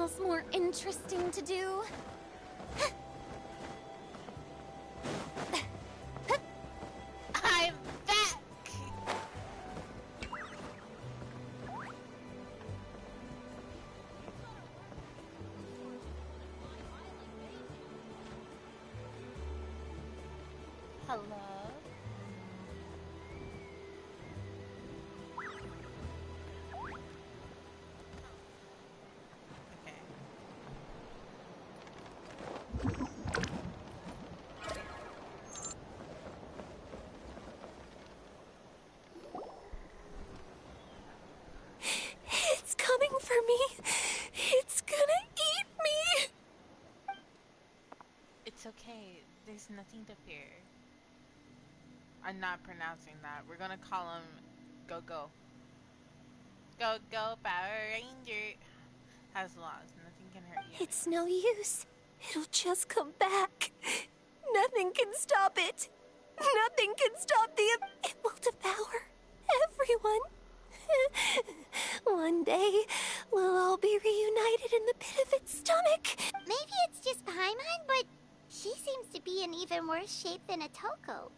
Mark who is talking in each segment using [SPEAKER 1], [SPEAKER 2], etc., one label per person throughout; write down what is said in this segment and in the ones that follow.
[SPEAKER 1] else more interesting to do? I'm back! Hello?
[SPEAKER 2] It's coming for me. It's gonna eat me.
[SPEAKER 3] It's okay. There's nothing to fear. I'm not pronouncing that. We're gonna call him Go Go. Go Go Power Ranger. Has laws. Nothing can hurt you.
[SPEAKER 2] It's no use. It'll just come back. Nothing can stop it. Nothing can stop It will devour everyone. One day, we'll all be reunited in the pit of its stomach.
[SPEAKER 4] Maybe it's just Paimon, but she seems to be in even worse shape than a Toko.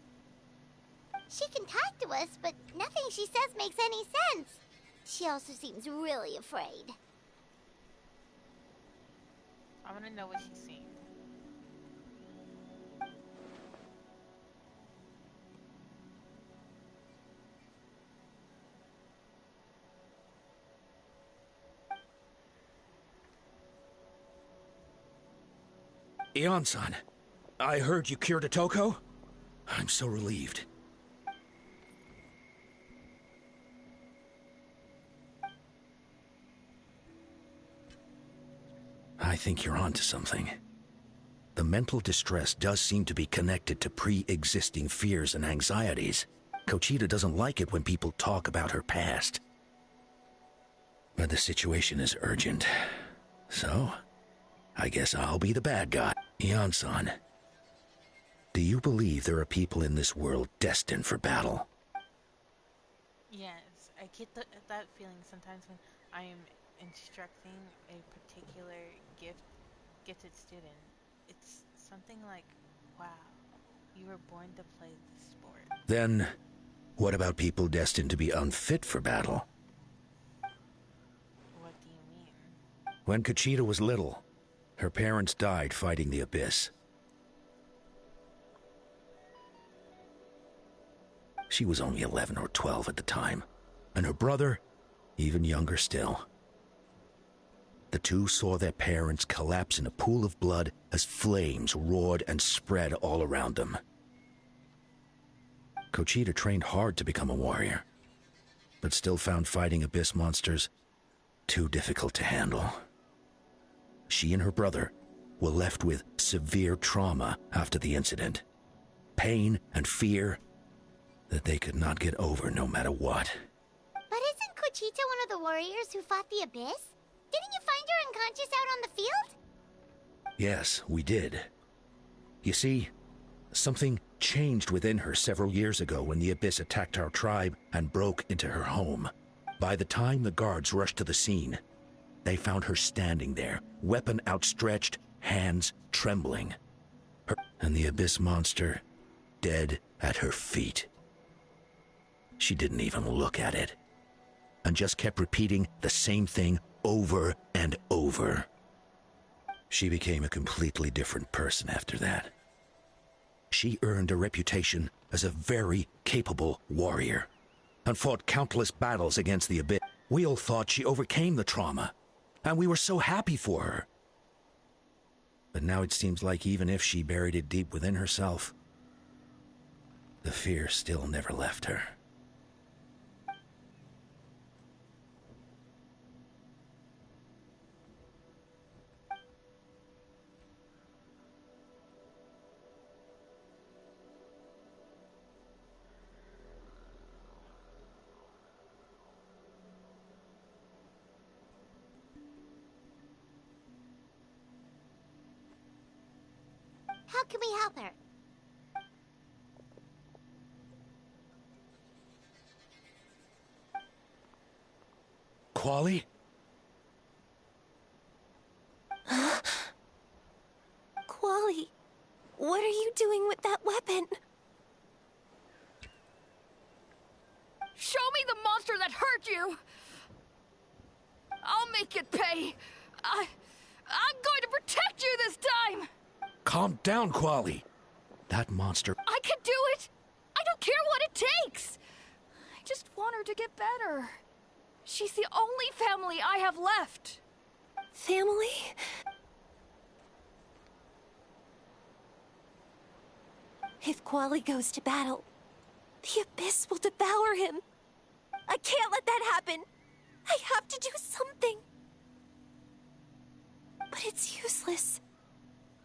[SPEAKER 4] She can talk to us, but nothing she says makes any sense. She also seems really afraid.
[SPEAKER 3] I want to know what she's seeing.
[SPEAKER 5] Ion-san, I heard you cured a Toko? I'm so relieved. I think you're onto something. The mental distress does seem to be connected to pre-existing fears and anxieties. Kochita doesn't like it when people talk about her past. But the situation is urgent. So, I guess I'll be the bad guy. Ion-san, do you believe there are people in this world destined for battle?
[SPEAKER 3] Yes, I get that feeling sometimes when I am instructing a particular gifted student. It's something like, wow, you were born to play this sport.
[SPEAKER 5] Then, what about people destined to be unfit for battle?
[SPEAKER 3] What do you mean?
[SPEAKER 5] When Kochita was little, her parents died fighting the Abyss. She was only 11 or 12 at the time, and her brother, even younger still. The two saw their parents collapse in a pool of blood as flames roared and spread all around them. Kochita trained hard to become a warrior, but still found fighting Abyss monsters too difficult to handle. She and her brother were left with severe trauma after the incident. Pain and fear that they could not get over no matter what.
[SPEAKER 4] But isn't Kochita one of the warriors who fought the Abyss? Didn't you find her unconscious out on the field?
[SPEAKER 5] Yes, we did. You see, something changed within her several years ago when the Abyss attacked our tribe and broke into her home. By the time the guards rushed to the scene, they found her standing there, weapon outstretched, hands trembling. And the Abyss monster dead at her feet. She didn't even look at it, and just kept repeating the same thing over and over. She became a completely different person after that. She earned a reputation as a very capable warrior, and fought countless battles against the Abyss. We all thought she overcame the trauma, and we were so happy for her. But now it seems like even if she buried it deep within herself, the fear still never left her.
[SPEAKER 4] How can we help her?
[SPEAKER 5] Quali?
[SPEAKER 2] Quali, what are you doing with that weapon?
[SPEAKER 6] Show me the monster that hurt you! I'll make it pay! I'm going to protect you this time!
[SPEAKER 5] Calm down, Quali. That monster...
[SPEAKER 6] I can do it! I don't care what it takes! I just want her to get better. She's the only family I have left.
[SPEAKER 2] Family? If Quali goes to battle, the Abyss will devour him. I can't let that happen. I have to do something. But it's useless.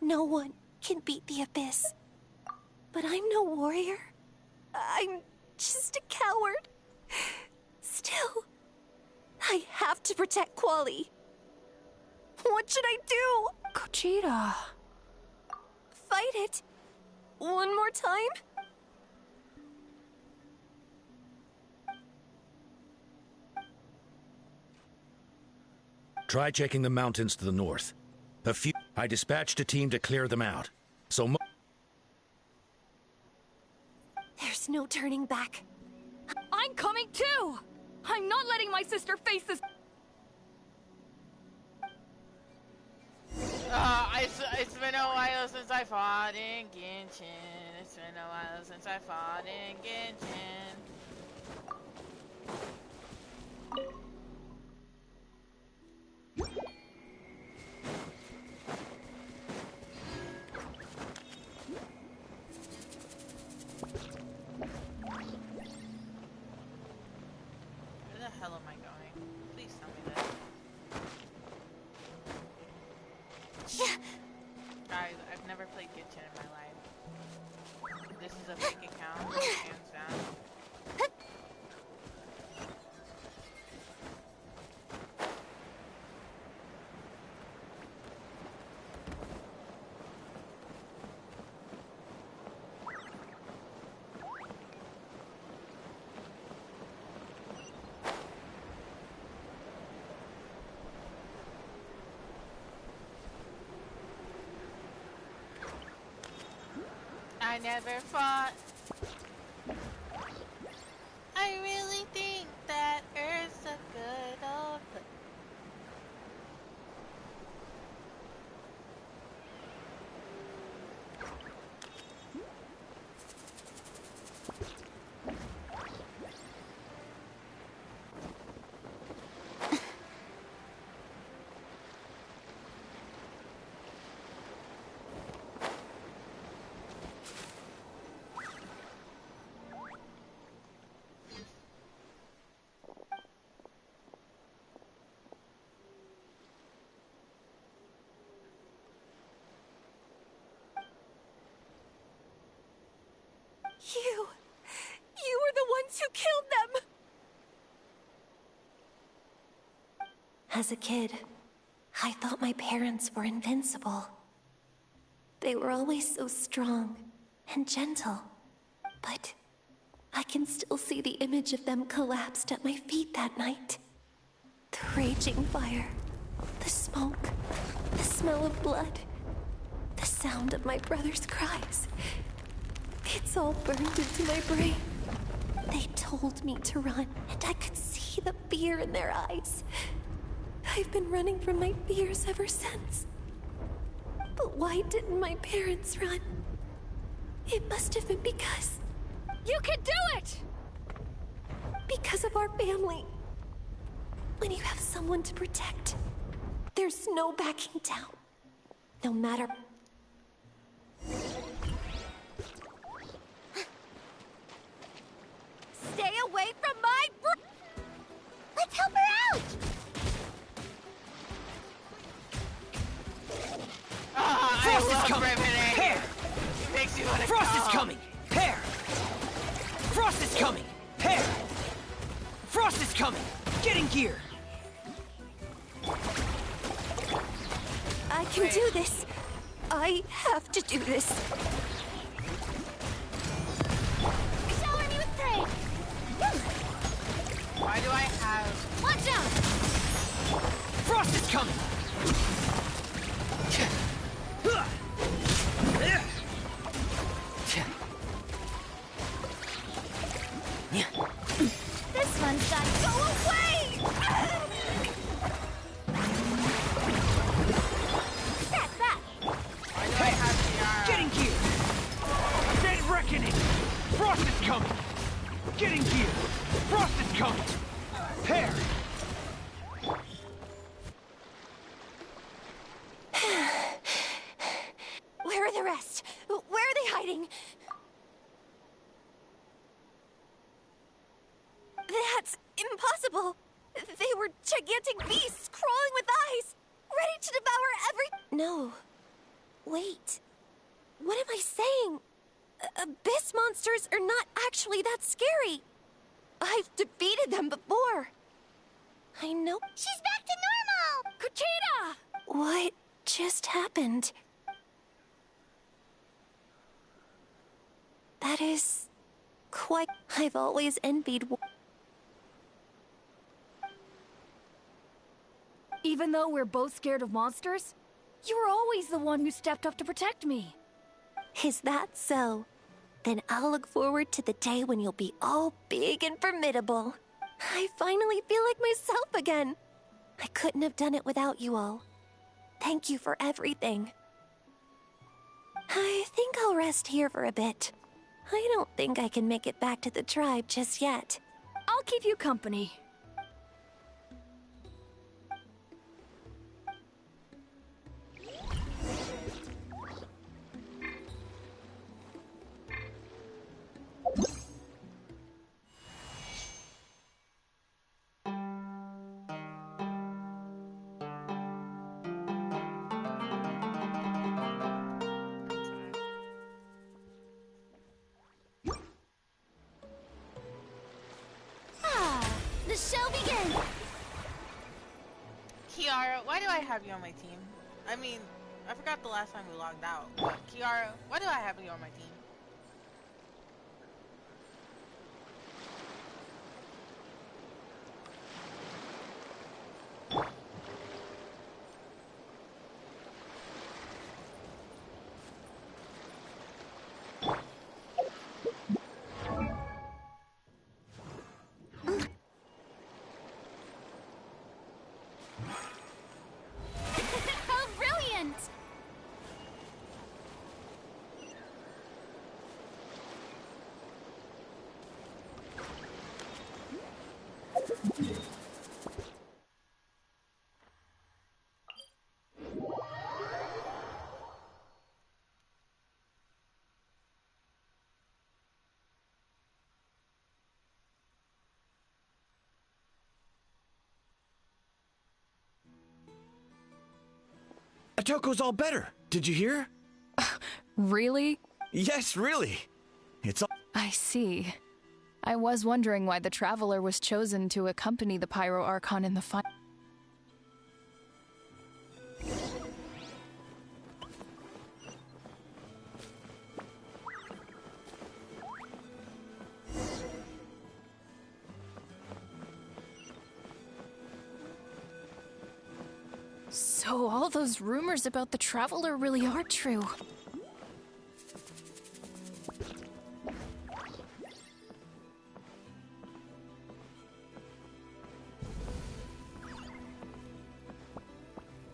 [SPEAKER 2] No one can beat the Abyss. But I'm no warrior. I'm just a coward. Still, I have to protect Quali. What should I do?
[SPEAKER 6] Gogeta.
[SPEAKER 2] Fight it. One more time?
[SPEAKER 5] Try checking the mountains to the north. I dispatched a team to clear them out. So
[SPEAKER 2] There's no turning back.
[SPEAKER 6] I'm coming too! I'm not letting my sister face this.
[SPEAKER 3] It's been a while since I fought in Genshin. It's been a while since I fought in Genshin. Where the hell am I going? Please tell me this. Guys, I've never played Genshin in my life. This is a fake account, hands down. I never fought. I really think that Earth's a good old place.
[SPEAKER 2] You were the ones who killed them! As a kid, I thought my parents were invincible. They were always so strong and gentle. But I can still see the image of them collapsed at my feet that night. The raging fire, the smoke, the smell of blood, the sound of my brother's cries. It's all burned into my brain. They told me to run, and I could see the fear in their eyes. I've been running from my fears ever since. But why didn't my parents run? It must have been because...
[SPEAKER 6] You can do it!
[SPEAKER 2] Because of our family. When you have someone to protect, there's no backing down. No matter...
[SPEAKER 4] Stay away from my Let's help her out!
[SPEAKER 7] Frost is coming! Hair!
[SPEAKER 3] It makes you want to
[SPEAKER 7] Frost is coming! Hair! Frost is coming! Hair! Frost is coming! Get in gear!
[SPEAKER 2] I can do this. I have to do this.
[SPEAKER 4] Shower me with praise!
[SPEAKER 3] Why do I have...
[SPEAKER 4] Watch out!
[SPEAKER 7] Frost is coming!
[SPEAKER 2] rest? Where are they hiding? That's impossible. They were gigantic beasts crawling with eyes, ready to devour every... No. Wait. What am I saying? Abyss monsters are not actually that scary. I've defeated them before. I know...
[SPEAKER 4] She's back to normal!
[SPEAKER 6] Kuchita!
[SPEAKER 2] What just happened? That is... quite... I've always envied...
[SPEAKER 6] Even though we're both scared of monsters, you were always the one who stepped up to protect me.
[SPEAKER 2] Is that so? Then I'll look forward to the day when you'll be all big and formidable. I finally feel like myself again. I couldn't have done it without you all. Thank you for everything. I think I'll rest here for a bit. I don't think I can make it back to the tribe just yet.
[SPEAKER 6] I'll keep you company.
[SPEAKER 1] The show begins!
[SPEAKER 3] Kiara, why do I have you on my team? I mean, I forgot the last time we logged out. But Kiara, why do I have you on my team?
[SPEAKER 1] How brilliant!
[SPEAKER 8] Atoko's all better. Did you hear?
[SPEAKER 6] Really?
[SPEAKER 8] Yes, really. It's all...
[SPEAKER 6] I see. I was wondering why the Traveler was chosen to accompany the Pyro Archon in the fight. So all those rumors about the Traveler really are true.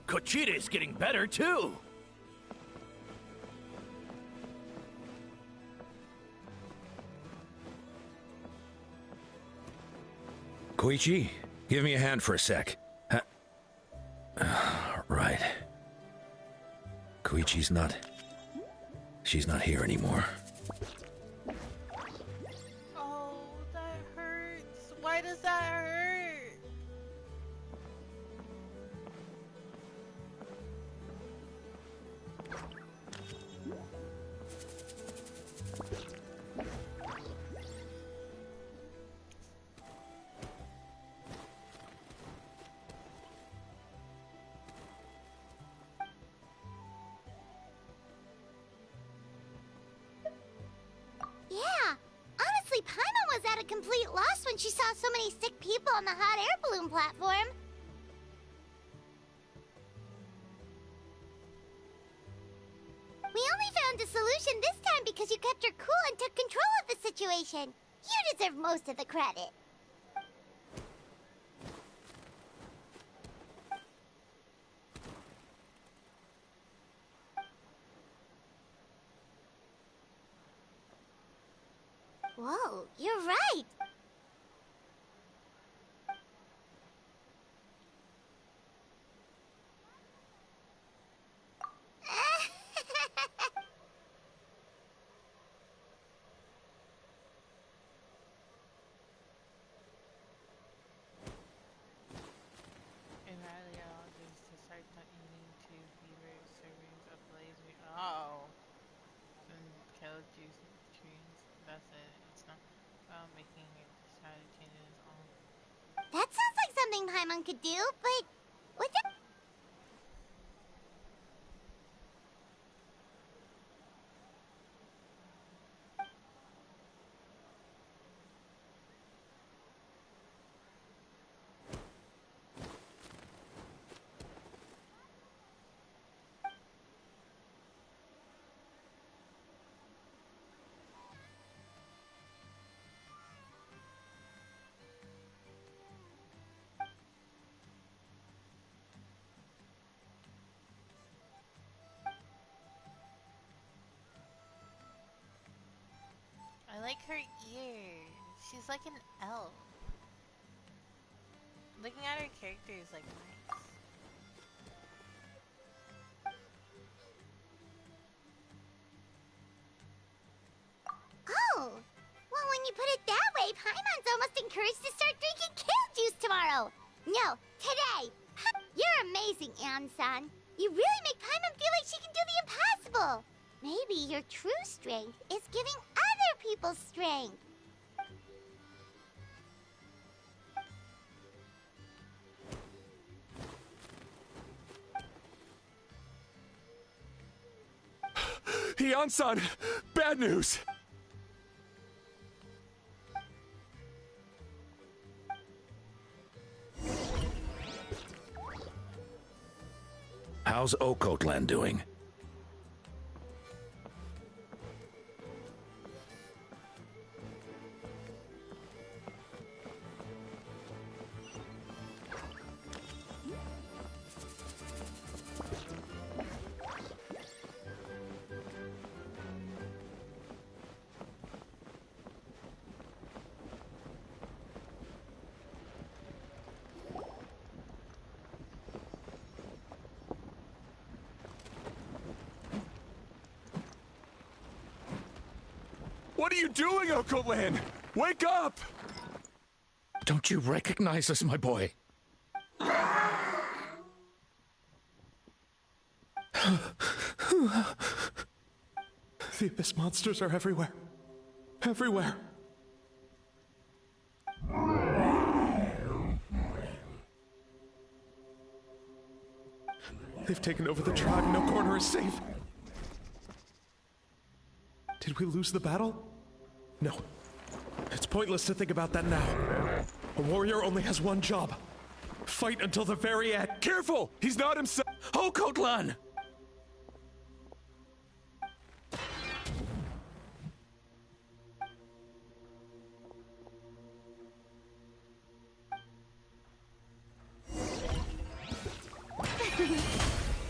[SPEAKER 7] Kuchita is getting better, too!
[SPEAKER 5] Koichi, give me a hand for a sec. Right. Koichi's not... She's not here anymore.
[SPEAKER 3] Oh, that hurts. Why does that hurt?
[SPEAKER 4] Yeah. Honestly, Paimon was at a complete loss when she saw so many sick people on the hot air balloon platform. We only found a solution this time because you kept her cool and took control of the situation. You deserve most of the credit. Whoa, you're right.
[SPEAKER 3] without making it decide to change his own.
[SPEAKER 4] That sounds like something Paimon could do, but what the...
[SPEAKER 3] I like her ears. She's like an elf. Looking at her character is like nice.
[SPEAKER 4] Oh! Well, when you put it that way, Paimon's almost encouraged to start drinking kale juice tomorrow! No, today! You're amazing, Ansan. You really make Paimon feel like she can do the impossible! Maybe your true strength is giving other people strength.
[SPEAKER 9] Hian-san! Bad news!
[SPEAKER 5] How's Okotlan doing?
[SPEAKER 9] What are you doing, Okotlan? Wake up!
[SPEAKER 5] Don't you recognize us, my boy?
[SPEAKER 9] The Abyss monsters are everywhere. Everywhere. They've taken over the tribe. No corner is safe. Did we lose the battle? No. It's pointless to think about that now. A warrior only has one job. Fight until the very end. Careful! He's not himself.
[SPEAKER 5] Okotlan!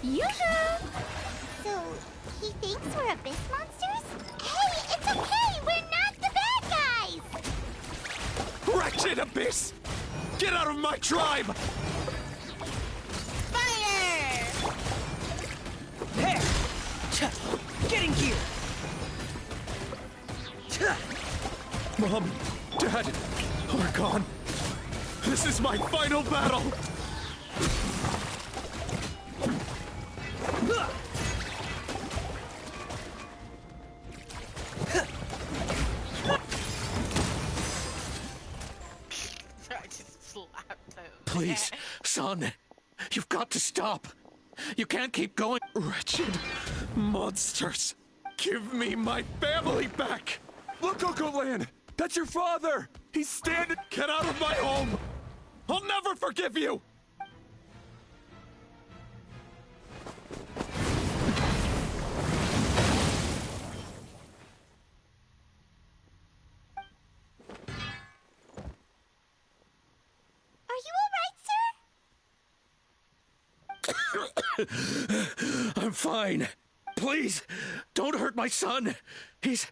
[SPEAKER 4] Yoo-hoo! So, he thinks we're Abyss monsters? Hey, it's okay! We're not the bad guys!
[SPEAKER 9] Wretched Abyss! Get out of my tribe!
[SPEAKER 3] Fire!
[SPEAKER 7] Hey! Get in gear!
[SPEAKER 9] Mom, Dad, are gone. This is my final battle!
[SPEAKER 3] I just slapped him.
[SPEAKER 5] Please, son, you've got to stop. You can't keep going.
[SPEAKER 9] Wretched monsters! Give me my family back! Look, Okotlan! That's your father! He's standing. Get out of my home! I'll never forgive you!
[SPEAKER 4] Are you alright, sir?
[SPEAKER 5] I'm fine. Please, don't hurt my son. He's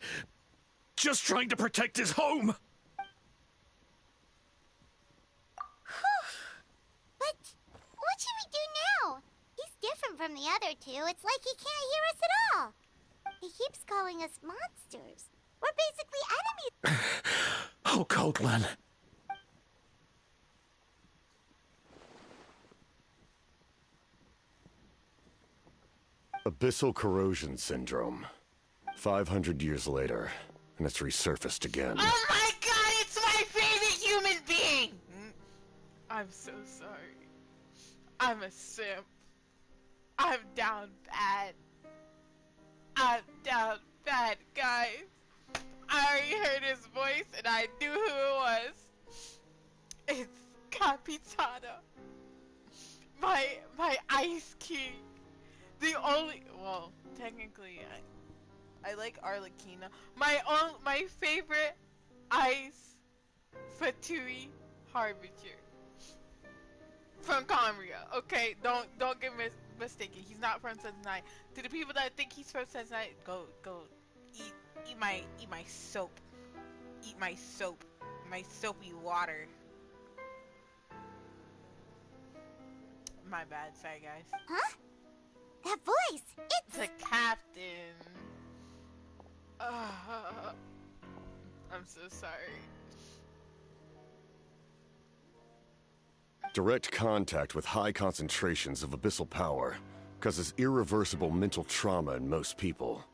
[SPEAKER 5] just trying to protect his home.
[SPEAKER 4] But what should we do now? He's different from the other two. It's like he can't hear us at all. He keeps calling us monsters. We're basically enemies.
[SPEAKER 5] Oh, Okotlan.
[SPEAKER 10] Abyssal corrosion syndrome. 500 years later, and it's resurfaced again.
[SPEAKER 3] Oh my god, I'm a simp. I'm down bad. I'm down bad, guys. I already heard his voice and I knew who it was. It's Capitano. My Ice King. The only, well, technically I like Arlecchino. My favorite Ice Fatui Harbinger from Cambria. Okay, don't get mistaken. He's not from Cincinnati. To the people that think he's from Cincinnati, go eat my soap. Eat my soap. My soapy water. My bad, sorry guys.
[SPEAKER 4] Huh? That voice! It's
[SPEAKER 3] the captain. I'm so sorry.
[SPEAKER 10] Direct contact with high concentrations of abyssal power causes irreversible mental trauma in most people.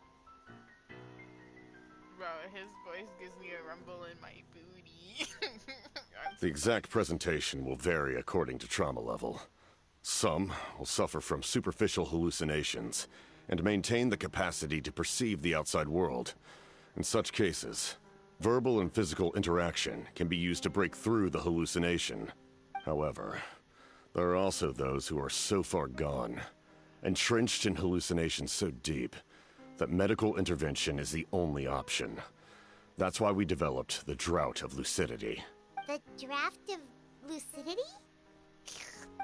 [SPEAKER 3] Bro, his voice gives me a rumble in my booty.
[SPEAKER 10] The exact presentation will vary according to trauma level. Some will suffer from superficial hallucinations and maintain the capacity to perceive the outside world. In such cases, verbal and physical interaction can be used to break through the hallucination. However, there are also those who are so far gone, entrenched in hallucinations so deep, that medical intervention is the only option. That's why we developed the Drought of Lucidity.
[SPEAKER 4] the draft of lucidity?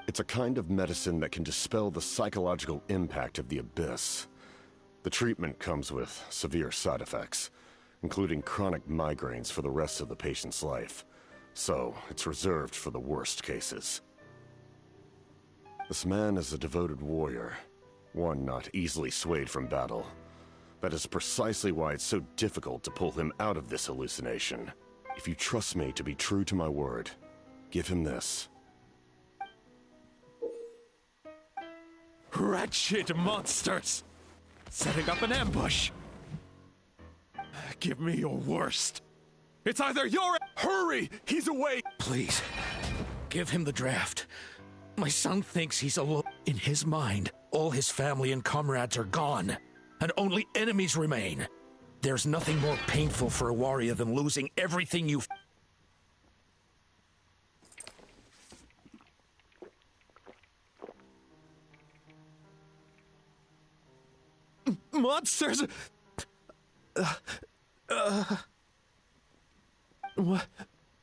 [SPEAKER 10] It's a kind of medicine that can dispel the psychological impact of the abyss. The treatment comes with severe side effects, including chronic migraines for the rest of the patient's life. So, it's reserved for the worst cases. This man is a devoted warrior, one not easily swayed from battle. That is precisely why it's so difficult to pull him out of this hallucination. If you trust me to be true to my word, give him this.
[SPEAKER 9] Wretched monsters! Setting up an ambush! Give me your worst. It's either your— Hurry! He's away!
[SPEAKER 5] Please, give him the draft. My son thinks he's alone. In his mind, all his family and comrades are gone, and only enemies remain. There's nothing more painful for a warrior than losing everything you've—
[SPEAKER 9] Monsters!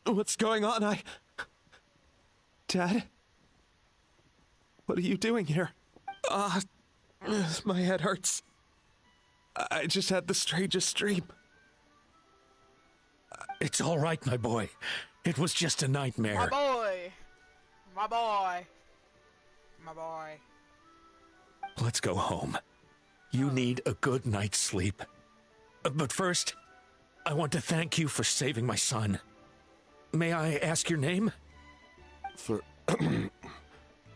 [SPEAKER 9] What's going on? Dad? What are you doing here? My head hurts. I just had the strangest dream.
[SPEAKER 5] It's all right, my boy. It was just a nightmare.
[SPEAKER 3] My boy! My boy! My boy.
[SPEAKER 5] Let's go home. You need a good night's sleep. But first, I want to thank you for saving my son. May I ask your name?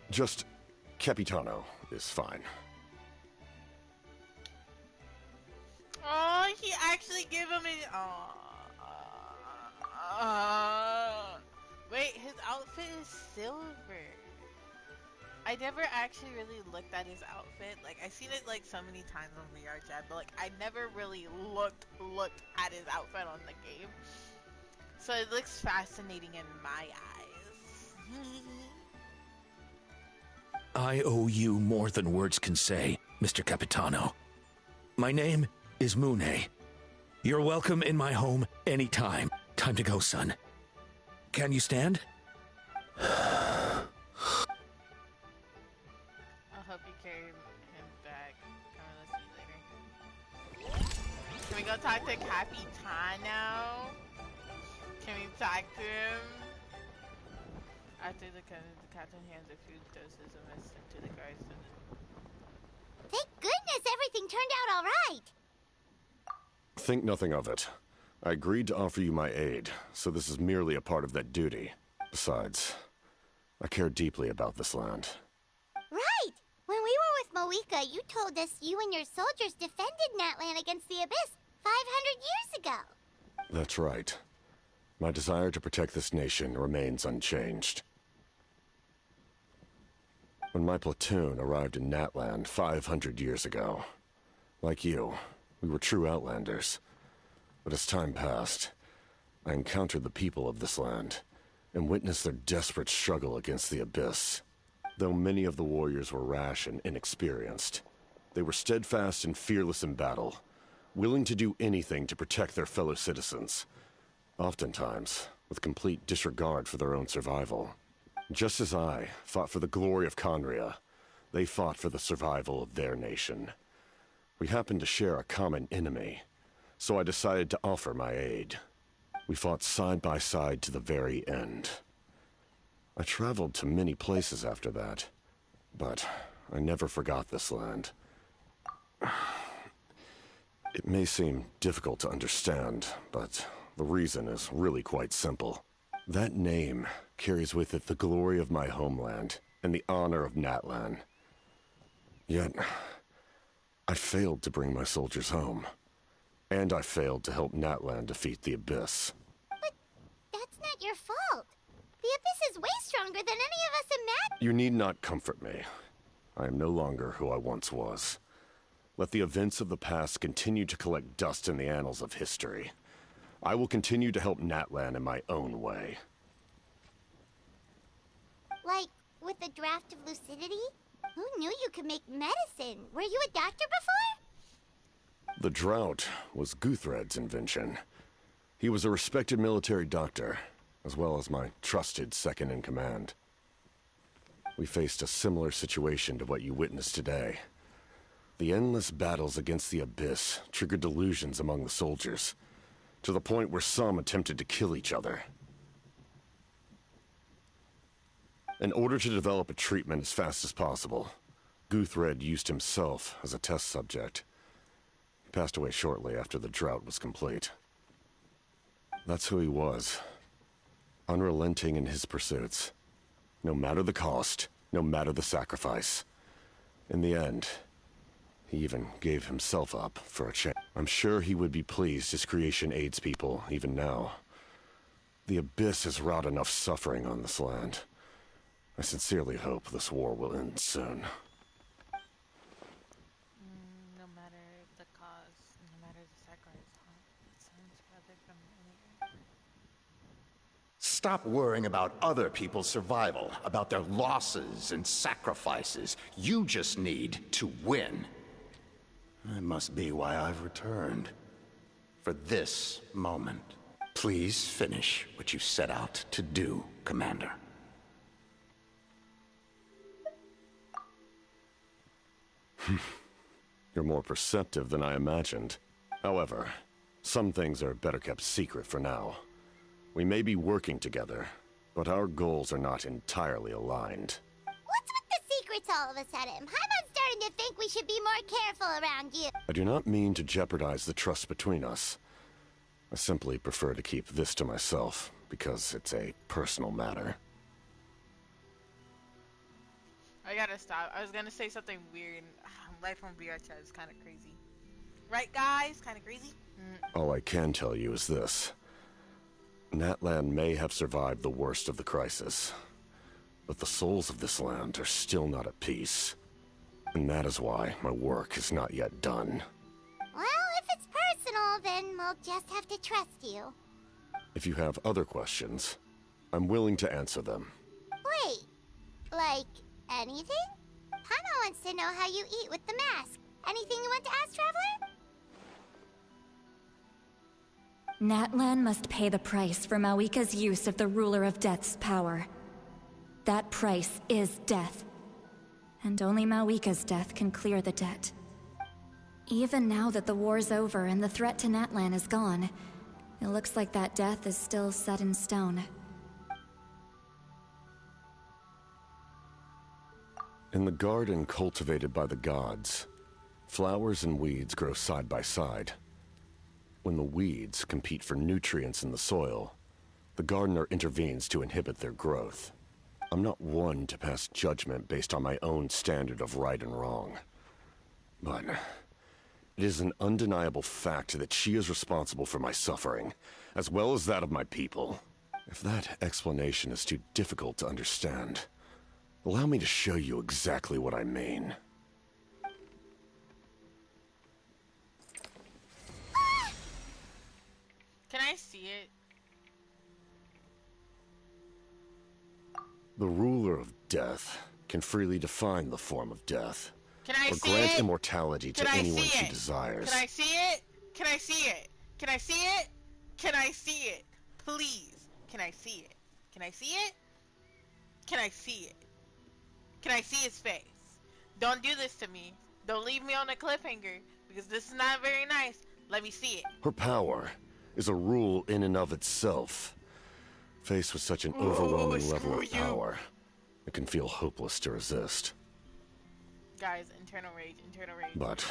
[SPEAKER 10] Just Capitano is fine.
[SPEAKER 3] Oh, he actually gave him an. Wait, his outfit is silver. I never actually really looked at his outfit. Like, I've seen it like so many times on VR chat, but like I never really looked at his outfit on the game. So it looks fascinating in my eyes.
[SPEAKER 5] I owe you more than words can say, Mr. Capitano. My name is Mune. You're welcome in my home anytime. Time to go, son. Can you stand?
[SPEAKER 3] I hope you carry him back. Come on, let's see later. Can we go talk to Capitano? Can we talk to him? After the captain hands a few doses of medicine to the guards.
[SPEAKER 4] Thank goodness everything turned out all right.
[SPEAKER 10] Think nothing of it. I agreed to offer you my aid, so this is merely a part of that duty. Besides, I care deeply about this land.
[SPEAKER 4] Right! When we were with Moika, you told us you and your soldiers defended Natlan against the Abyss 500 years ago.
[SPEAKER 10] That's right. My desire to protect this nation remains unchanged. When my platoon arrived in Natland 500 years ago, like you, we were true outlanders. But as time passed, I encountered the people of this land and witnessed their desperate struggle against the Abyss. Though many of the warriors were rash and inexperienced, they were steadfast and fearless in battle, willing to do anything to protect their fellow citizens, oftentimes with complete disregard for their own survival. Just as I fought for the glory of Conria, they fought for the survival of their nation. We happened to share a common enemy, so I decided to offer my aid. We fought side by side to the very end. I traveled to many places after that, but I never forgot this land. It may seem difficult to understand, but the reason is really quite simple. That name carries with it the glory of my homeland and the honor of Natlan. Yet, I failed to bring my soldiers home. And I failed to help Natlan defeat the Abyss.
[SPEAKER 4] But that's not your fault. The Abyss is way stronger than any of us imagined.
[SPEAKER 10] You need not comfort me. I am no longer who I once was. Let the events of the past continue to collect dust in the annals of history. I will continue to help Natlan in my own way.
[SPEAKER 4] Like, with the draft of lucidity? Who knew you could make medicine? Were you a doctor before?
[SPEAKER 10] The drought was Guthred's invention. He was a respected military doctor, as well as my trusted second-in-command. We faced a similar situation to what you witnessed today. The endless battles against the Abyss triggered delusions among the soldiers, to the point where some attempted to kill each other. In order to develop a treatment as fast as possible, Guthred used himself as a test subject. He passed away shortly after the drought was complete. That's who he was. Unrelenting in his pursuits. No matter the cost, no matter the sacrifice. In the end, he even gave himself up for a chance. I'm sure he would be pleased his creation aids people, even now. The Abyss has wrought enough suffering on this land. I sincerely hope this war will end soon.
[SPEAKER 3] No matter the cause, no matter the sacrifice, it sounds rather familiar.
[SPEAKER 11] Stop worrying about other people's survival, about their losses and sacrifices. You just need to win. That must be why I've returned. For this moment. Please finish what you set out to do, Commander.
[SPEAKER 10] You're more perceptive than I imagined. However, some things are better kept secret for now. We may be working together, but our goals are not entirely aligned.
[SPEAKER 4] What's with the secrets all of a sudden? I'm starting to think we should be more careful around you.
[SPEAKER 10] I do not mean to jeopardize the trust between us. I simply prefer to keep this to myself, because it's a personal matter.
[SPEAKER 3] I gotta stop. I was gonna say something weird. Life on VRChat is kind of crazy. Right, guys? Kind of crazy?
[SPEAKER 10] All I can tell you is this. Natlan may have survived the worst of the crisis, but the souls of this land are still not at peace. And that is why my work is not yet done.
[SPEAKER 4] Well, if it's personal, then we'll just have to trust you.
[SPEAKER 10] If you have other questions, I'm willing to answer them.
[SPEAKER 4] Wait, like anything? Hana wants to know how you eat with the mask. Anything you want to ask, Traveler?
[SPEAKER 6] Natlan must pay the price for Mawika's use of the Ruler of Death's power. That price is death. And only Mawika's death can clear the debt. Even now that the war's over and the threat to Natlan is gone, it looks like that death is still set in stone.
[SPEAKER 10] In the garden cultivated by the gods, flowers and weeds grow side by side. When the weeds compete for nutrients in the soil, the gardener intervenes to inhibit their growth. I'm not one to pass judgment based on my own standard of right and wrong. But it is an undeniable fact that she is responsible for my suffering, as well as that of my people. If that explanation is too difficult to understand, Allow me to show you exactly what I mean.
[SPEAKER 3] Can I see it?
[SPEAKER 10] The ruler of death can freely define the form of death,
[SPEAKER 3] Can I
[SPEAKER 10] or
[SPEAKER 3] see
[SPEAKER 10] grant
[SPEAKER 3] it?
[SPEAKER 10] immortality
[SPEAKER 3] Can
[SPEAKER 10] to
[SPEAKER 3] I
[SPEAKER 10] anyone
[SPEAKER 3] see
[SPEAKER 10] she
[SPEAKER 3] it?
[SPEAKER 10] desires.
[SPEAKER 3] Can I see it? Can I see it? Can I see it? Can I see it? Please. Can I see it? Can I see it? Can I see it? Can I see his face? Don't do this to me. Don't leave me on a cliffhanger, because this is not very nice. Let me see it.
[SPEAKER 10] Her power is a rule in and of itself. Faced with such an overwhelming level of power, it can feel hopeless to resist.
[SPEAKER 3] Guys, internal rage, internal rage.
[SPEAKER 10] But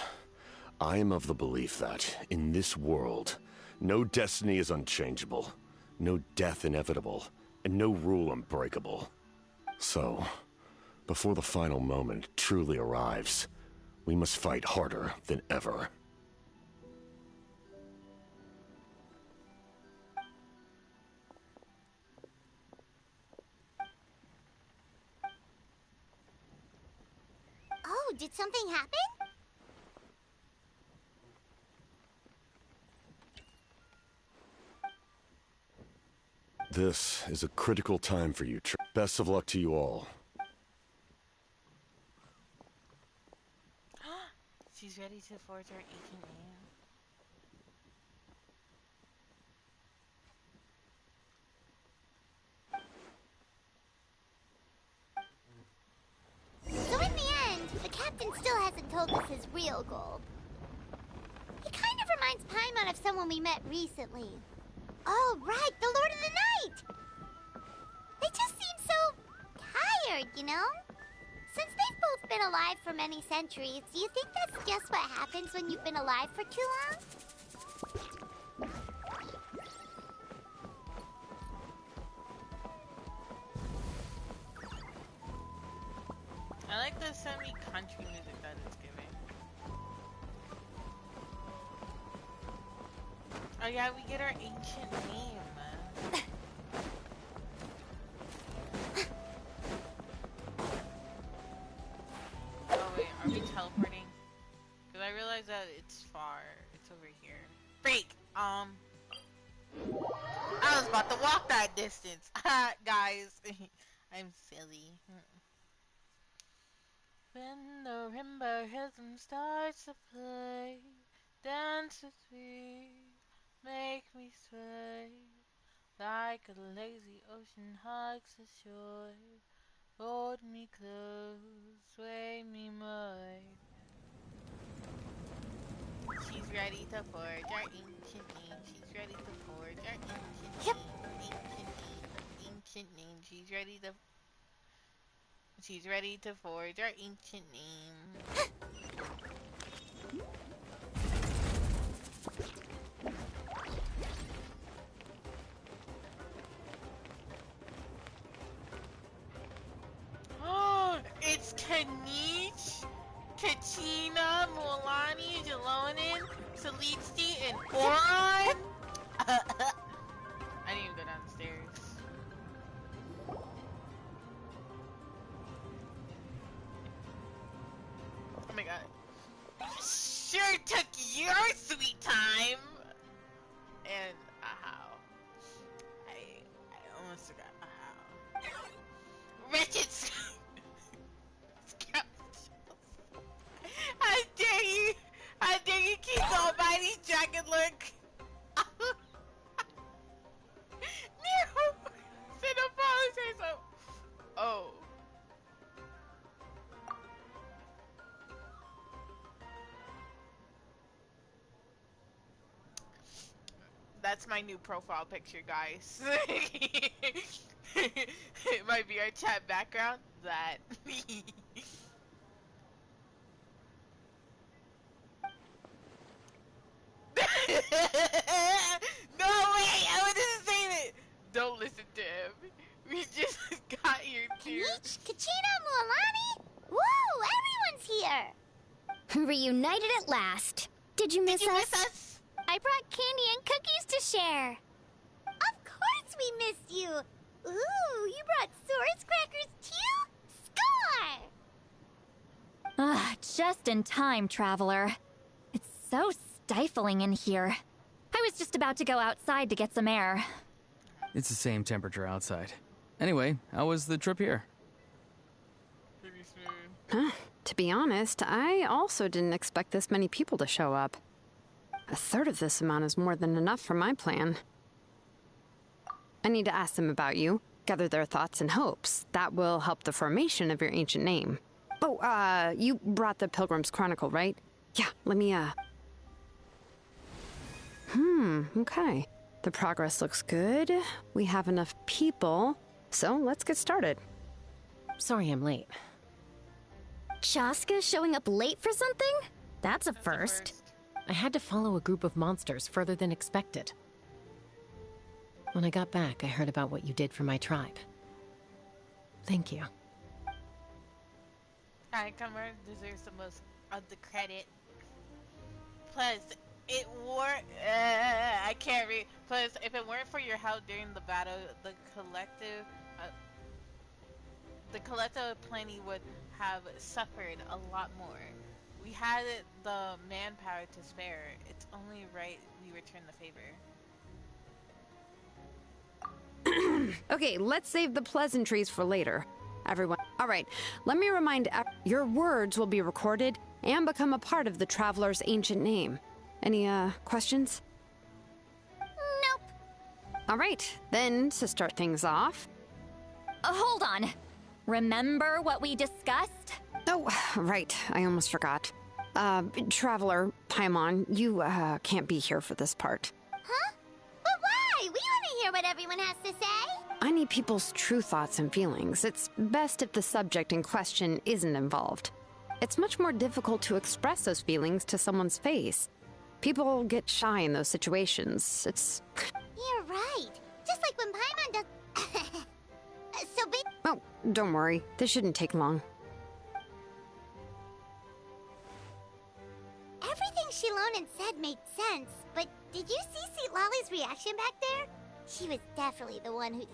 [SPEAKER 10] I am of the belief that, in this world, no destiny is unchangeable, no death inevitable, and no rule unbreakable. So, before the final moment truly arrives, we must fight harder than ever.
[SPEAKER 4] Oh, did something happen?
[SPEAKER 10] This is a critical time for you. Best of luck to you all.
[SPEAKER 3] She's ready to forge her ancient name.
[SPEAKER 4] So in the end, the captain still hasn't told us his real goal. He kind of reminds Paimon of someone we met recently. Oh, right, the Lord of the Night! They just seem so tired, you know? Since they've both been alive for many centuries, do you think that's just what happens when you've been alive for too long?
[SPEAKER 3] I like the semi-country music that it's giving. Oh yeah, we get our ancient name. Oh wait, are we teleporting? Because I realize that it's far. It's over here. Freak! I was about to walk that distance. Guys, I'm silly. When the rainbow rhythm starts to play, dance with me, make me sway, like a lazy ocean hugs the shore. Hold me close, sway me more. She's ready to forge our ancient name. She's ready to forge our ancient name. Ancient name. She's ready to. She's ready to forge our ancient name. Oh, it's Kanich, Kachina, Mulani, Jalonin, Salitsti, and Oron. I need to go downstairs. Oh my god. Sure took your sweet time. And how? I almost forgot how. Wretched How dare you! How dare you keep the almighty dragon look! No! Said apologize. Oh. That's my new profile picture, guys. It might be our chat background. That. No, wait! I wasn't saying it! Don't listen to him. We just got here too.
[SPEAKER 4] Kanich, Kachina, Mualani? Woo! Everyone's here!
[SPEAKER 1] Reunited at last. Did you miss us? I brought candy and cookies to share.
[SPEAKER 4] Of course we missed you! Ooh, you brought Source crackers too?
[SPEAKER 6] Ah, just in time, Traveler. It's so stifling in here. I was just about to go outside to get some air.
[SPEAKER 12] It's the same temperature outside. Anyway, how was the trip here?
[SPEAKER 3] Pretty smooth.
[SPEAKER 13] Huh. To be honest, I also didn't expect this many people to show up. A third of this amount is more than enough for my plan. I need to ask them about you, gather their thoughts and hopes. That will help the formation of your ancient name. Oh, you brought the Pilgrim's Chronicle, right? Yeah, let me, okay. The progress looks good. We have enough people, so let's get started.
[SPEAKER 14] Sorry I'm late.
[SPEAKER 1] Chaska showing up late for something? That's a first.
[SPEAKER 14] I had to follow a group of monsters further than expected. When I got back, I heard about what you did for my tribe. Thank you.
[SPEAKER 3] Newcomer deserves the most of the credit. Plus, it weren't. I can't read. Plus, if it weren't for your help during the battle, the collective plenty would have suffered a lot more. We had the manpower to spare. It's only right we return the favor.
[SPEAKER 13] Okay, let's save the pleasantries for later. Everyone. All right, let me remind your words will be recorded and become a part of the Traveler's ancient name. Any, questions?
[SPEAKER 1] Nope.
[SPEAKER 13] All right, then, to start things off...
[SPEAKER 6] Hold on. Remember what we discussed?
[SPEAKER 13] Oh, right, I almost forgot. Traveler, Paimon, you, can't be here for this part.
[SPEAKER 4] Huh? But why? We want to hear what everyone has to say.
[SPEAKER 13] I need people's true thoughts and feelings. It's best if the subject in question isn't involved. It's much more difficult to express those feelings to someone's face. People get shy in those situations. It's...
[SPEAKER 4] You're right. Just like when Paimon does...
[SPEAKER 13] Oh, don't worry. This shouldn't take long.
[SPEAKER 4] Everything Shilonen said made sense, but did you see Sweet Lolly's reaction back there? She was definitely the one who...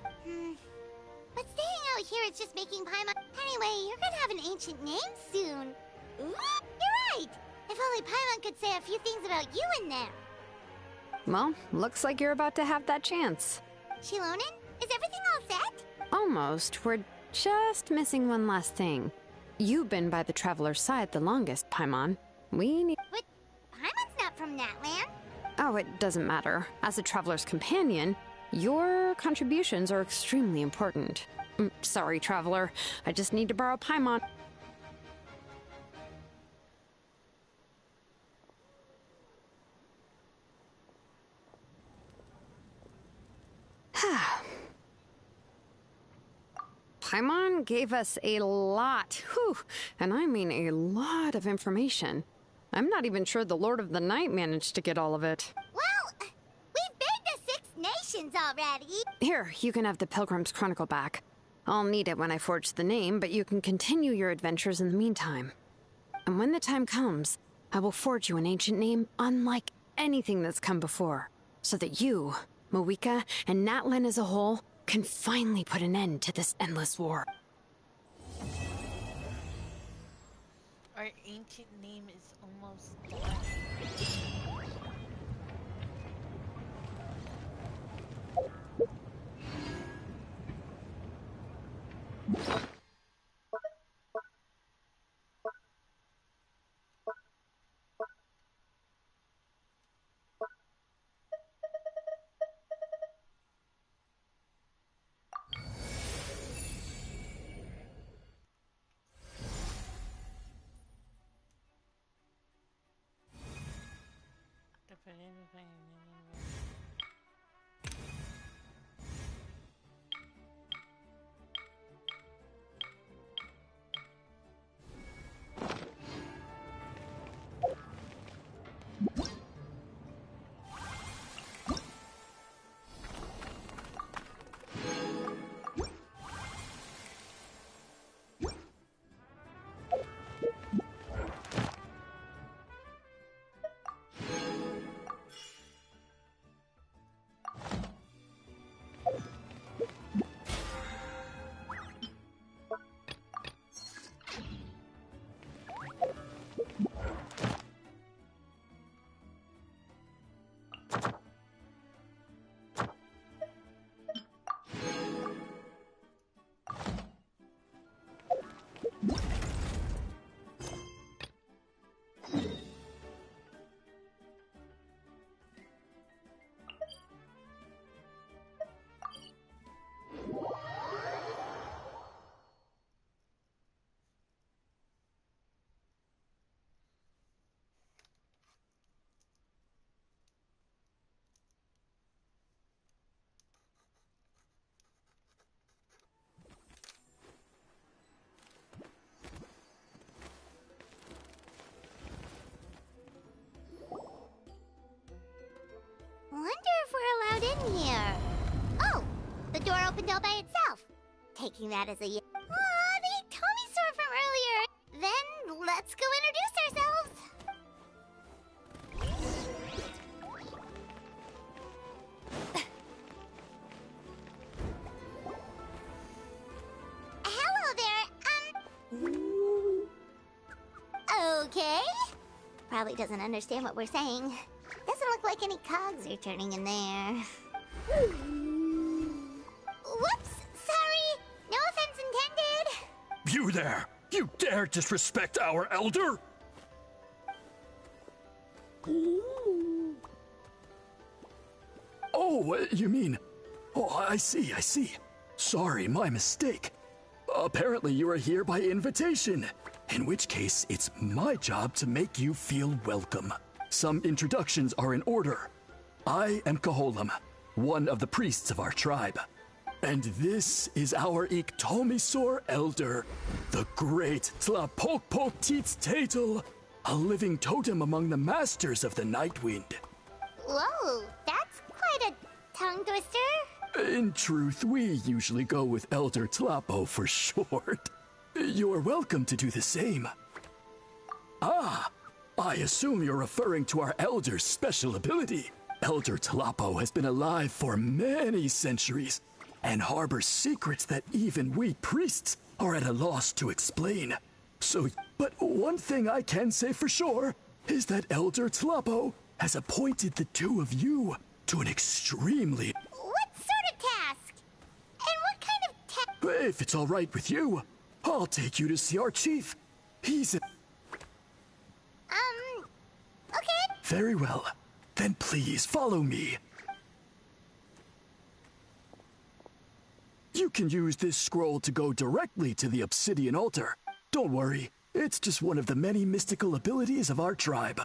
[SPEAKER 4] But staying out here is just making Paimon... Anyway, you're gonna have an ancient name soon. Ooh, you're right! If only Paimon could say a few things about you in there.
[SPEAKER 13] Well, looks like you're about to have that chance.
[SPEAKER 4] Shilonen, is everything all set?
[SPEAKER 13] Almost. We're just missing one last thing. You've been by the Traveler's side the longest, Paimon. We need...
[SPEAKER 4] But Paimon's not from Natlan.
[SPEAKER 13] Oh, it doesn't matter. As a Traveler's companion, your contributions are extremely important. Sorry, Traveler. I just need to borrow Paimon. Paimon gave us a lot, and I mean a lot of information. I'm not even sure the Lord of the Night managed to get all of it.
[SPEAKER 4] Well, we've been to 6 nations already.
[SPEAKER 13] Here, you can have the Pilgrim's Chronicle back. I'll need it when I forge the name, but you can continue your adventures in the meantime. And when the time comes, I will forge you an ancient name unlike anything that's come before, so that you, Moika, and Natlan as a whole can finally put an end to this endless war.
[SPEAKER 3] Our ancient name is almost done.
[SPEAKER 4] in here? Oh, the door opened all by itself. Taking that as a yes. Aw, the Tommy store from earlier. Then let's go introduce ourselves. Hello there, Okay. Probably doesn't understand what we're saying. Doesn't look like any cogs are turning in there. Whoops! Sorry! No offense intended!
[SPEAKER 15] You there! You dare disrespect our elder? Oh, you mean... Oh, I see. Sorry, my mistake. Apparently you are here by invitation. In which case, it's my job to make you feel welcome. Some introductions are in order. I am Koholum, one of the priests of our tribe. And this is our Iktomisor elder, the great Tlapokpok Tatel, a living totem among the masters of the Night Wind.
[SPEAKER 4] Whoa, that's quite a tongue twister.
[SPEAKER 15] In truth, we usually go with Elder Tlapo for short. You're welcome to do the same. Ah, I assume you're referring to our elder's special ability. Elder Tlapo has been alive for many centuries and harbors secrets that even we priests are at a loss to explain. But one thing I can say for sure is that Elder Tlapo has appointed the two of you to an extremely...
[SPEAKER 4] What sort of task? And what kind of task?
[SPEAKER 15] If it's all right with you, I'll take you to see our chief. He's a...
[SPEAKER 4] Okay.
[SPEAKER 15] Very well. Then please follow me. You can use this scroll to go directly to the obsidian altar. Don't worry, it's just one of the many mystical abilities of our tribe.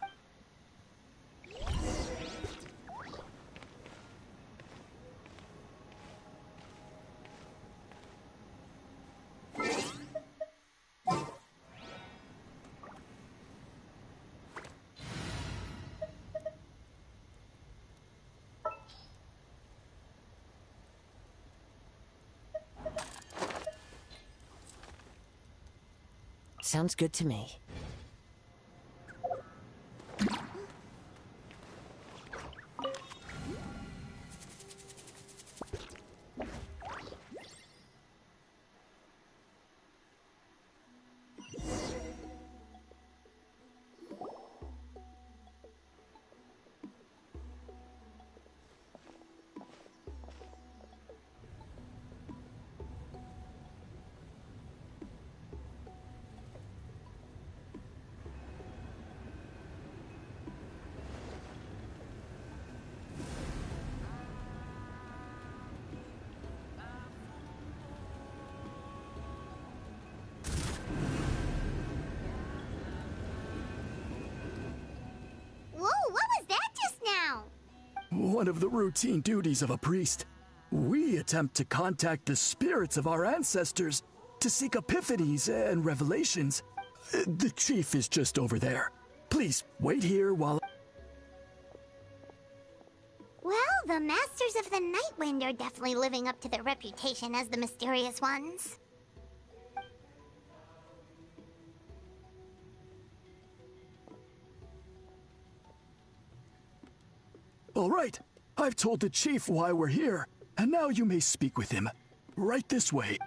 [SPEAKER 16] Sounds good to me. One of the routine duties of a priest. We attempt to contact the spirits of our ancestors to seek epiphanies and revelations. The chief is just over there. Please, wait here while...
[SPEAKER 4] Well, the Masters of the Night Wind are definitely living up to their reputation as the mysterious ones.
[SPEAKER 15] All right. I've told the chief why we're here, and now you may speak with him. Right this way.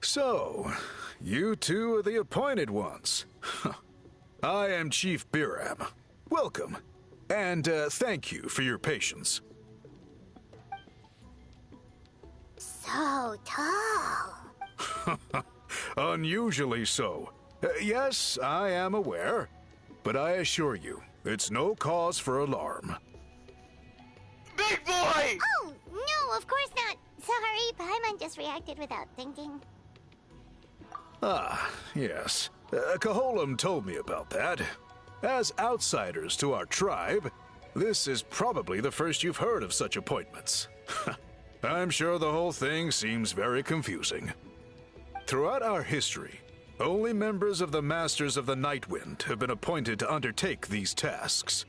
[SPEAKER 9] So, you two are the appointed ones. I am Chief Biram. Welcome, and thank you for your patience.
[SPEAKER 4] So tall.
[SPEAKER 9] Unusually so. Yes, I am aware, but I assure you, it's no cause for alarm.
[SPEAKER 7] Big boy!
[SPEAKER 4] Oh, no, of course not. Sorry, Paimon just reacted without thinking.
[SPEAKER 9] Ah, yes. Koholum told me about that. As outsiders to our tribe, this is probably the first you've heard of such appointments. I'm sure the whole thing seems very confusing. Throughout our history, only members of the Masters of the Night Wind have been appointed to undertake these tasks.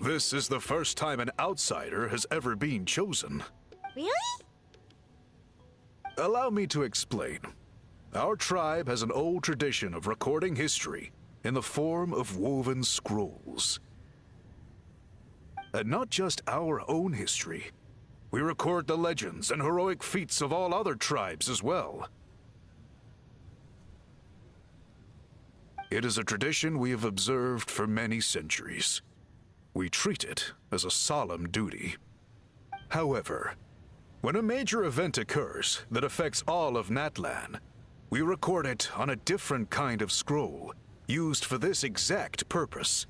[SPEAKER 17] This is the first time an outsider has ever been chosen.
[SPEAKER 4] Really?
[SPEAKER 17] Allow me to explain. Our tribe has an old tradition of recording history in the form of woven scrolls. And not just our own history. We record the legends and heroic feats of all other tribes as well. It is a tradition we have observed for many centuries. We treat it as a solemn duty. However, when a major event occurs that affects all of Natlan, we record it on a different kind of scroll, used for this exact purpose.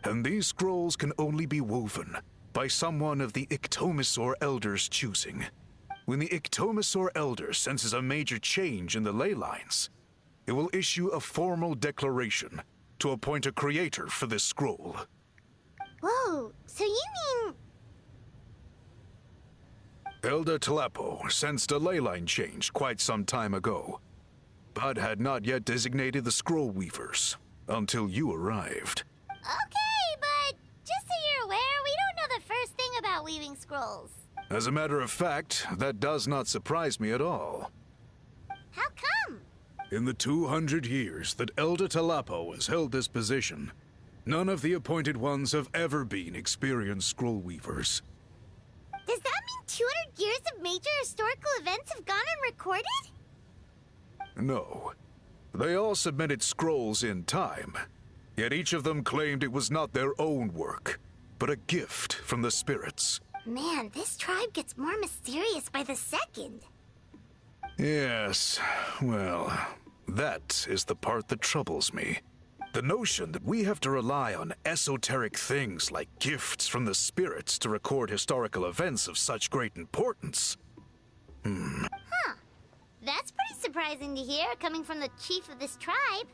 [SPEAKER 17] And these scrolls can only be woven by someone of the Ictomisaur Elder's choosing. When the Ictomisaur Elder senses a major change in the ley lines, it will issue a formal declaration to appoint a creator for this scroll.
[SPEAKER 4] Whoa, so you mean...
[SPEAKER 17] Elder Tlapo sensed a ley line change quite some time ago, but had not yet designated the scroll weavers until you arrived.
[SPEAKER 4] Okay, but just so you're aware, we don't know the first thing about weaving scrolls.
[SPEAKER 17] As a matter of fact, that does not surprise me at all.
[SPEAKER 4] How come?
[SPEAKER 17] In the 200 years that Elder Tlapo has held this position, none of the appointed ones have ever been experienced scroll weavers.
[SPEAKER 4] Does that mean 200 years of major historical events have gone unrecorded?
[SPEAKER 17] No. They all submitted scrolls in time, yet each of them claimed it was not their own work, but a gift from the spirits.
[SPEAKER 4] Man, this tribe gets more mysterious by the second.
[SPEAKER 17] Yes, well, that is the part that troubles me. The notion that we have to rely on esoteric things like gifts from the spirits to record historical events of such great importance.
[SPEAKER 4] Huh. That's pretty surprising to hear, coming from the chief of this tribe.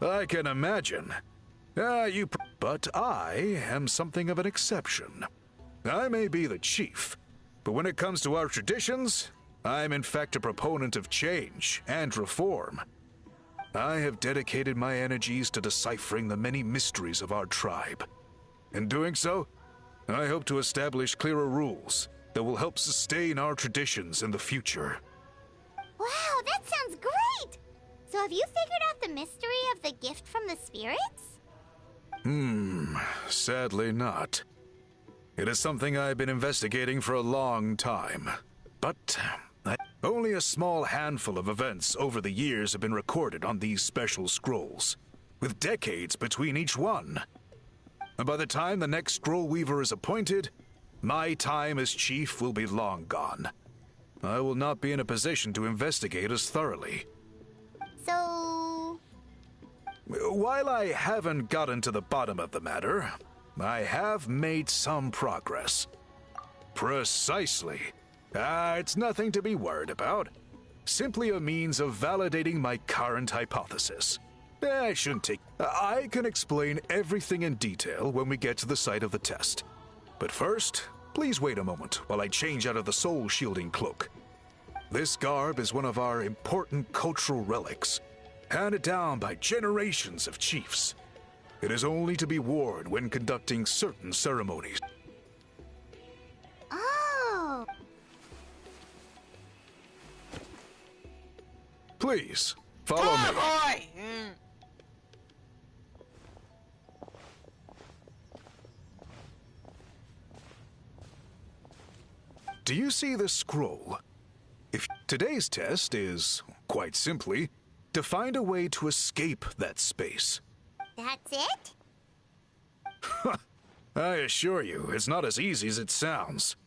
[SPEAKER 17] I can imagine. But I am something of an exception. I may be the chief, but when it comes to our traditions, I'm in fact a proponent of change and reform. I have dedicated my energies to deciphering the many mysteries of our tribe. In doing so, I hope to establish clearer rules that will help sustain our traditions in the future.
[SPEAKER 4] Wow, that sounds great! So have you figured out the mystery of the gift from the spirits?
[SPEAKER 17] Sadly not. It is something I've been investigating for a long time, but only a small handful of events over the years have been recorded on these special scrolls, with decades between each one. And by the time the next scroll weaver is appointed, my time as chief will be long gone. I will not be in a position to investigate as thoroughly.
[SPEAKER 4] So...
[SPEAKER 17] While I haven't gotten to the bottom of the matter, I have made some progress. Precisely. It's nothing to be worried about. Simply a means of validating my current hypothesis. I shouldn't take... I can explain everything in detail when we get to the site of the test. But first, please wait a moment while I change out of the soul-shielding cloak. This garb is one of our important cultural relics, handed down by generations of chiefs. It is only to be worn when conducting certain ceremonies.
[SPEAKER 4] Oh!
[SPEAKER 17] Please, follow me.
[SPEAKER 3] Boy!
[SPEAKER 17] Do you see this scroll? If today's test is, quite simply, to find a way to escape that space.
[SPEAKER 4] That's it?
[SPEAKER 17] I assure you, it's not as easy as it sounds.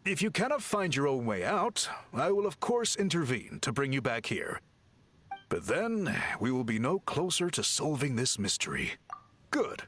[SPEAKER 17] If you cannot find your own way out, I will of course intervene to bring you back here. But then, we will be no closer to solving this mystery. Good.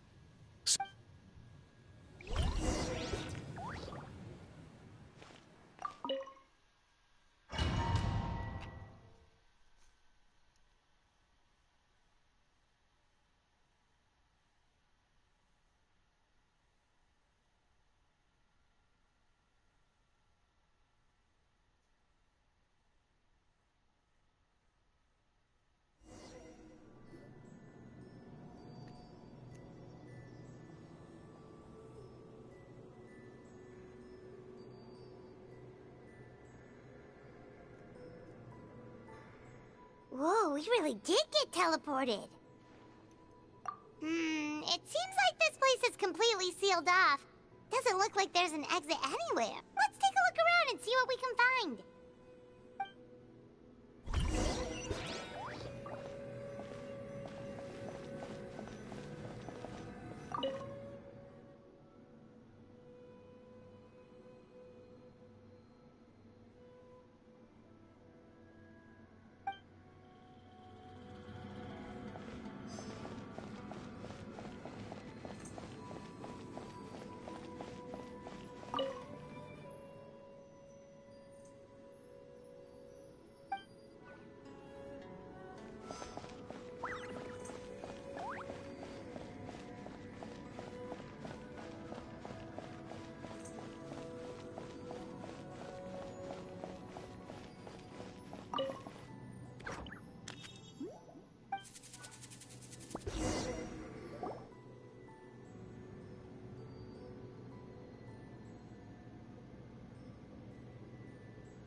[SPEAKER 4] Whoa, we really did get teleported. It seems like this place is completely sealed off. Doesn't look like there's an exit anywhere. Let's take a look around and see what we can find.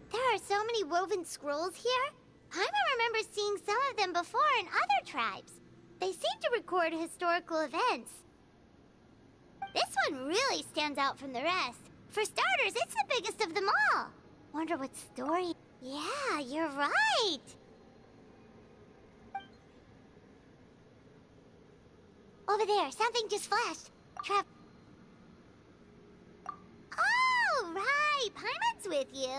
[SPEAKER 4] There are so many woven scrolls here. Paimon remembers seeing some of them before in other tribes. They seem to record historical events. This one really stands out from the rest. For starters, it's the biggest of them all. Wonder what story... Yeah, you're right. Over there, something just flashed. Oh, right. Paimon's with you.